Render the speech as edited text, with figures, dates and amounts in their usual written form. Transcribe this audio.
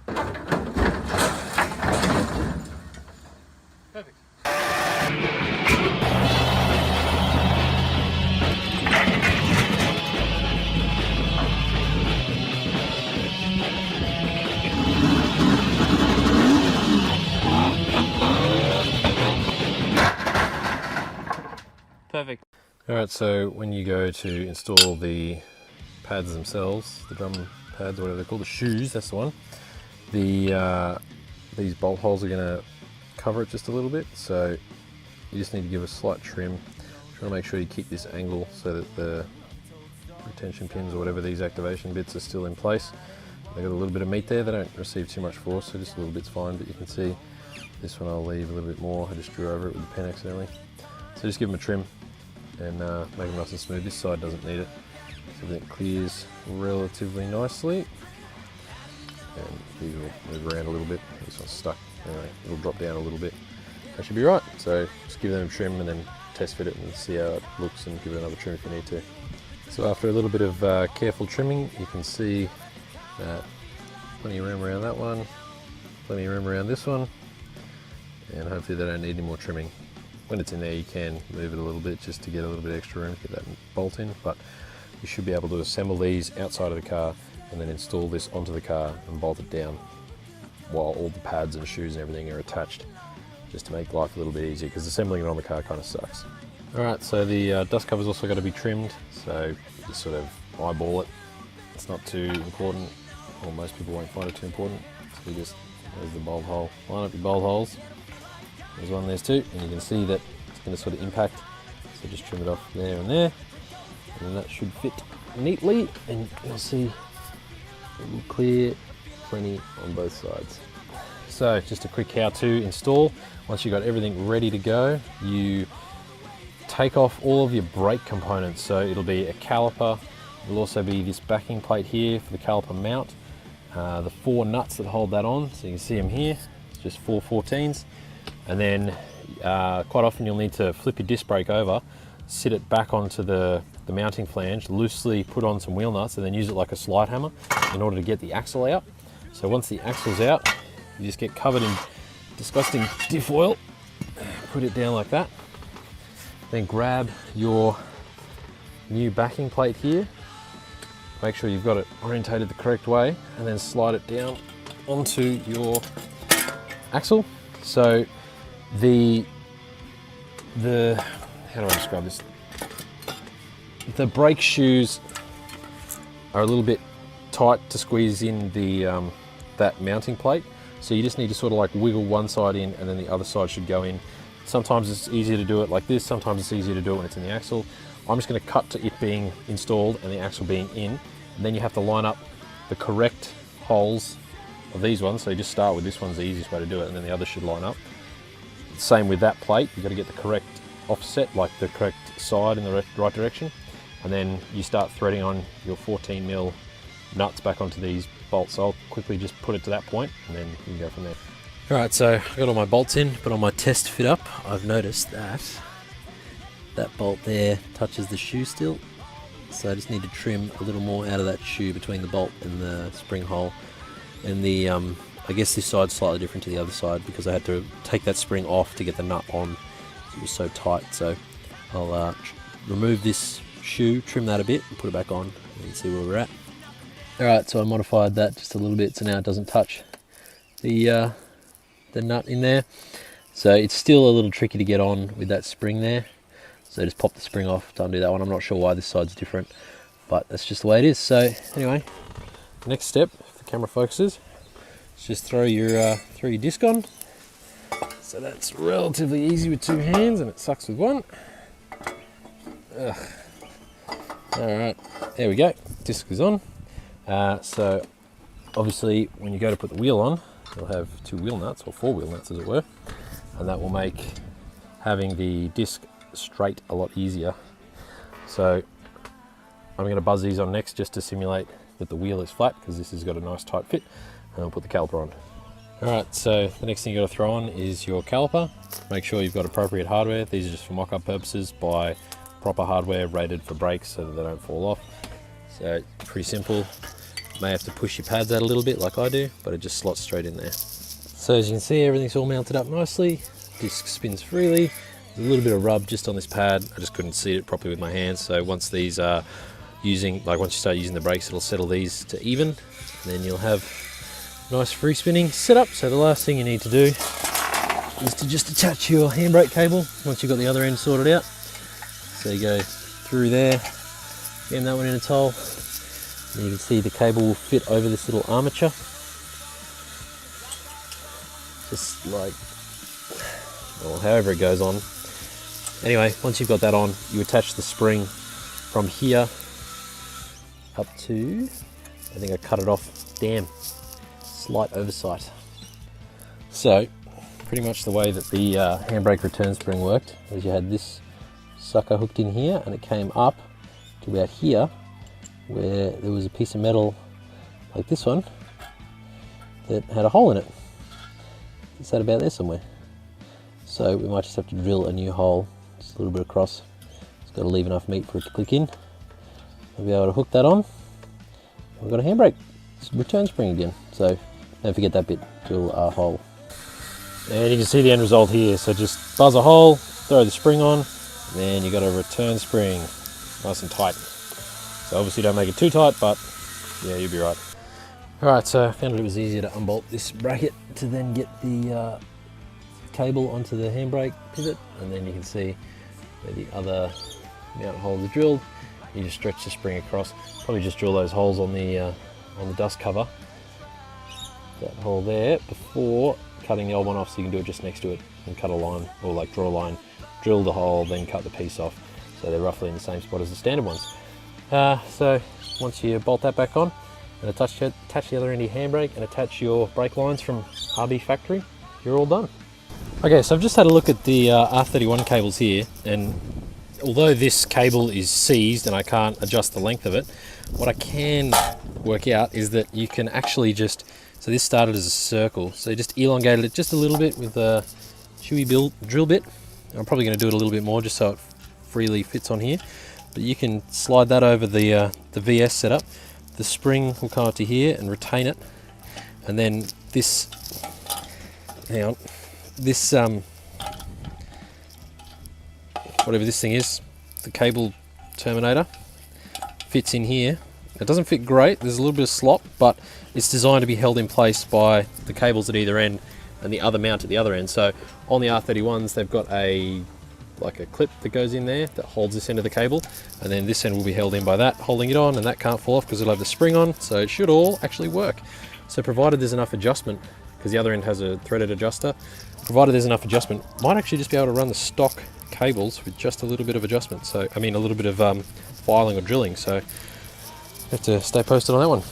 Perfect. Perfect. Alright, so when you go to install the pads themselves, the drum pads, or whatever they're called, the shoes, that's the one, these bolt holes are going to cover it just a little bit, so you just need to give a slight trim. Try to make sure you keep this angle so that the retention pins or whatever, these activation bits, are still in place. They've got a little bit of meat there, they don't receive too much force, so just a little bit's fine, but you can see this one I'll leave a little bit more. I just drew over it with the pen accidentally. So just give them a trim and make them nice and smooth. This side doesn't need it, so everything clears relatively nicely. And these will move around a little bit. This one's stuck. Anyway, it'll drop down a little bit. That should be right. So just give them a trim and then test fit it and see how it looks, and give it another trim if you need to. So after a little bit of careful trimming, you can see plenty of room around that one, plenty of room around this one, and hopefully they don't need any more trimming. When it's in there, you can move it a little bit just to get a little bit extra room to get that bolt in, but you should be able to assemble these outside of the car and then install this onto the car and bolt it down while all the pads and shoes and everything are attached, just to make life a little bit easier, because assembling it on the car kind of sucks. Alright, so the dust cover's also got to be trimmed, so just sort of eyeball it. It's not too important, or most people won't find it too important. So you just, there's the bulb hole, line up your bulb holes. There's one, there's two, and you can see that it's going to sort of impact, so just trim it off there and there, and then that should fit neatly, and you'll see it will clear plenty on both sides. So just a quick how to install. Once you've got everything ready to go, you take off all of your brake components. So it'll be a caliper, it'll also be this backing plate here for the caliper mount, the 4 nuts that hold that on, so you can see them here, it's just 4 14s. And then quite often you'll need to flip your disc brake over, sit it back onto the mounting flange, loosely put on some wheel nuts, and then use it like a slide hammer in order to get the axle out. So once the axle's out, you just get covered in disgusting diff oil, put it down like that, then grab your new backing plate here, make sure you've got it orientated the correct way, and then slide it down onto your axle. So the how do I describe this? The brake shoes are a little bit tight to squeeze in the that mounting plate, so you just need to sort of like wiggle one side in, and then the other side should go in. Sometimes it's easier to do it like this, sometimes it's easier to do it when it's in the axle. I'm just going to cut to it being installed and the axle being in, and then you have to line up the correct holes of these ones. So you just start with this one's the easiest way to do it, and then the other should line up. Same with that plate, you've got to get the correct offset, like the correct side in the right direction, and then you start threading on your 14mm nuts back onto these bolts. So I'll quickly just put it to that point, and then you can go from there. Alright, so I got all my bolts in, but on my test fit up, I've noticed that that bolt there touches the shoe still, so I just need to trim a little more out of that shoe between the bolt and the spring hole. And the I guess this side's slightly different to the other side because I had to take that spring off to get the nut on. It was so tight, so I'll remove this shoe, trim that a bit, and put it back on, and see where we're at. Alright, so I modified that just a little bit, so now it doesn't touch the nut in there. So it's still a little tricky to get on with that spring there. So just pop the spring off to undo that one. I'm not sure why this side's different, but that's just the way it is. So anyway, next step, if the camera focuses, is just throw your disc on. So that's relatively easy with 2 hands, and it sucks with 1. Alright, there we go, disc is on. So obviously when you go to put the wheel on, you'll have 2 wheel nuts, or 4 wheel nuts as it were, and that will make having the disc straight a lot easier. So I'm going to buzz these on next just to simulate that the wheel is flat, because this has got a nice tight fit, and I'll put the caliper on. Alright, so the next thing you got to throw on is your caliper. Make sure you've got appropriate hardware. These are just for mock-up purposes. Buy proper hardware rated for brakes so that they don't fall off. So pretty simple. may have to push your pads out a little bit like I do, but it just slots straight in there. So as you can see, everything's all mounted up nicely. Disc spins freely. There's a little bit of rub just on this pad. I just couldn't see it properly with my hands. So once these are once you start using the brakes, it'll settle these to even. And then you'll have nice free spinning setup. So the last thing you need to do is to just attach your handbrake cable once you've got the other end sorted out. So you go through there, jam that one in a toll. And you can see the cable will fit over this little armature. Just like, well, however it goes on. Anyway, once you've got that on, you attach the spring from here up to, I think I cut it off, damn, slight oversight. So, pretty much the way that the handbrake return spring worked was you had this sucker hooked in here and it came up to about here where there was a piece of metal like this one that had a hole in it. It's at about there somewhere. So we might just have to drill a new hole, just a little bit across. It's got to leave enough meat for it to click in. We'll be able to hook that on. We've got a handbrake return spring again. So don't forget that bit, drill a hole. And you can see the end result here. So just buzz a hole, throw the spring on, and then you got a return spring, nice and tight. So obviously don't make it too tight, but yeah, you'll be right. Alright, so I found it was easier to unbolt this bracket to then get the cable onto the handbrake pivot, and then you can see where the other mount holes are drilled. You just stretch the spring across. Probably just drill those holes on the dust cover. That hole there before cutting the old one off, so you can do it just next to it and cut a line, or like draw a line, drill the hole, then cut the piece off. So they're roughly in the same spot as the standard ones. So once you bolt that back on and attach the other end of your handbrake and attach your brake lines from RB factory, you're all done. Okay, so I've just had a look at the R31 cables here, and although this cable is seized and I can't adjust the length of it, what I can work out is that you can actually just, so this started as a circle, so you just elongated it just a little bit with a chewy drill bit. I'm probably going to do it a little bit more just so it freely fits on here, but you can slide that over the VS setup. The spring will come up to here and retain it, and then this, hang on, this whatever this thing is, the cable terminator, fits in here. It doesn't fit great, there's a little bit of slop, but it's designed to be held in place by the cables at either end and the other mount at the other end. So on the R31s, they've got like a clip that goes in there that holds this end of the cable, and then this end will be held in by that, holding it on, and that can't fall off because it'll have the spring on, so it should all actually work. So provided there's enough adjustment, because the other end has a threaded adjuster, provided there's enough adjustment, might actually just be able to run the stock cables with just a little bit of adjustment. So I mean a little bit of filing or drilling, so have to stay posted on that one.